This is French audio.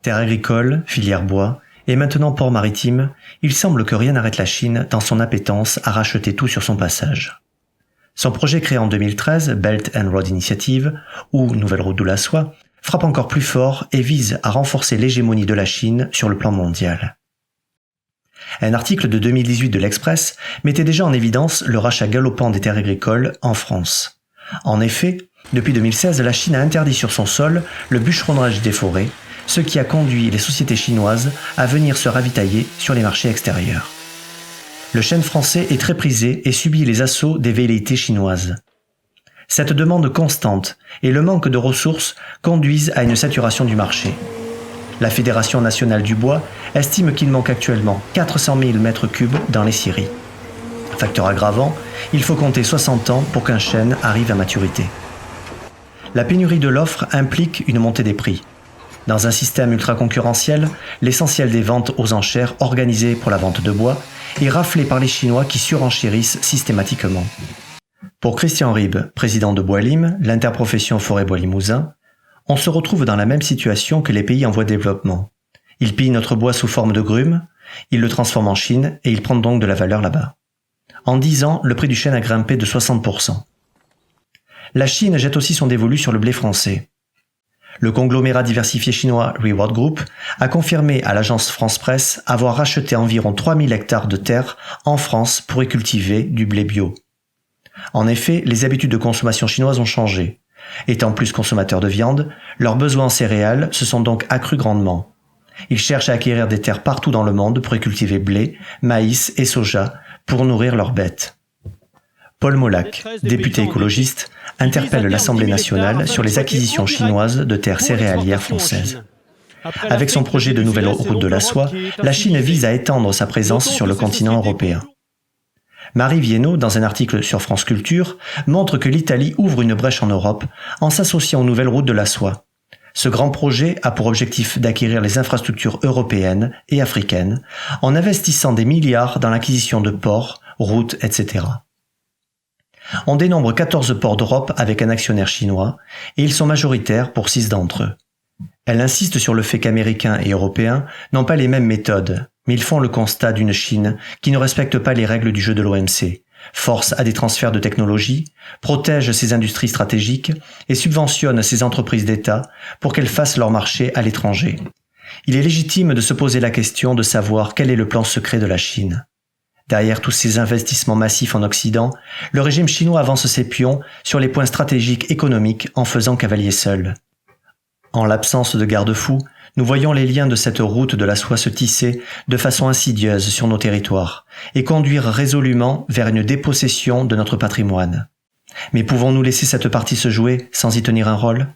Terres agricoles, filière bois, et maintenant port maritime, il semble que rien n'arrête la Chine dans son appétence à racheter tout sur son passage. Son projet créé en 2013, Belt and Road Initiative, ou Nouvelle Route de la Soie, frappe encore plus fort et vise à renforcer l'hégémonie de la Chine sur le plan mondial. Un article de 2018 de l'Express mettait déjà en évidence le rachat galopant des terres agricoles en France. En effet, depuis 2016, la Chine a interdit sur son sol le bûcheronnage des forêts, ce qui a conduit les sociétés chinoises à venir se ravitailler sur les marchés extérieurs. Le chêne français est très prisé et subit les assauts des velléités chinoises. Cette demande constante et le manque de ressources conduisent à une saturation du marché. La Fédération nationale du bois estime qu'il manque actuellement 400 000 mètres cubes dans les scieries. Facteur aggravant, il faut compter 60 ans pour qu'un chêne arrive à maturité. La pénurie de l'offre implique une montée des prix. Dans un système ultra-concurrentiel, l'essentiel des ventes aux enchères organisées pour la vente de bois est raflé par les Chinois qui surenchérissent systématiquement. Pour Christian Ribes, président de Bois-Lim, l'interprofession Forêt-Bois Limousin, on se retrouve dans la même situation que les pays en voie de développement. Ils pillent notre bois sous forme de grumes, ils le transforment en Chine et ils prennent donc de la valeur là-bas. En 10 ans, le prix du chêne a grimpé de 60%. La Chine jette aussi son dévolu sur le blé français. Le conglomérat diversifié chinois Reward Group a confirmé à l'agence France Presse avoir racheté environ 3000 hectares de terres en France pour y cultiver du blé bio. En effet, les habitudes de consommation chinoises ont changé. Étant plus consommateurs de viande, leurs besoins en céréales se sont donc accrus grandement. Ils cherchent à acquérir des terres partout dans le monde pour y cultiver blé, maïs et soja pour nourrir leurs bêtes. Paul Molac, député écologiste, interpelle l'Assemblée nationale sur les acquisitions chinoises de terres céréalières françaises. Avec son projet de nouvelle route de la soie, la Chine vise à étendre sa présence sur le continent européen. Marie Viennot, dans un article sur France Culture, montre que l'Italie ouvre une brèche en Europe en s'associant aux nouvelles routes de la soie. Ce grand projet a pour objectif d'acquérir les infrastructures européennes et africaines en investissant des milliards dans l'acquisition de ports, routes, etc. On dénombre 14 ports d'Europe avec un actionnaire chinois et ils sont majoritaires pour 6 d'entre eux. Elle insiste sur le fait qu'Américains et Européens n'ont pas les mêmes méthodes, mais ils font le constat d'une Chine qui ne respecte pas les règles du jeu de l'OMC, force à des transferts de technologie, protège ses industries stratégiques et subventionne ses entreprises d'État pour qu'elles fassent leur marché à l'étranger. Il est légitime de se poser la question de savoir quel est le plan secret de la Chine. Derrière tous ces investissements massifs en Occident, le régime chinois avance ses pions sur les points stratégiques économiques en faisant cavalier seul. En l'absence de garde-fous, nous voyons les liens de cette route de la soie se tisser de façon insidieuse sur nos territoires et conduire résolument vers une dépossession de notre patrimoine. Mais pouvons-nous laisser cette partie se jouer sans y tenir un rôle ?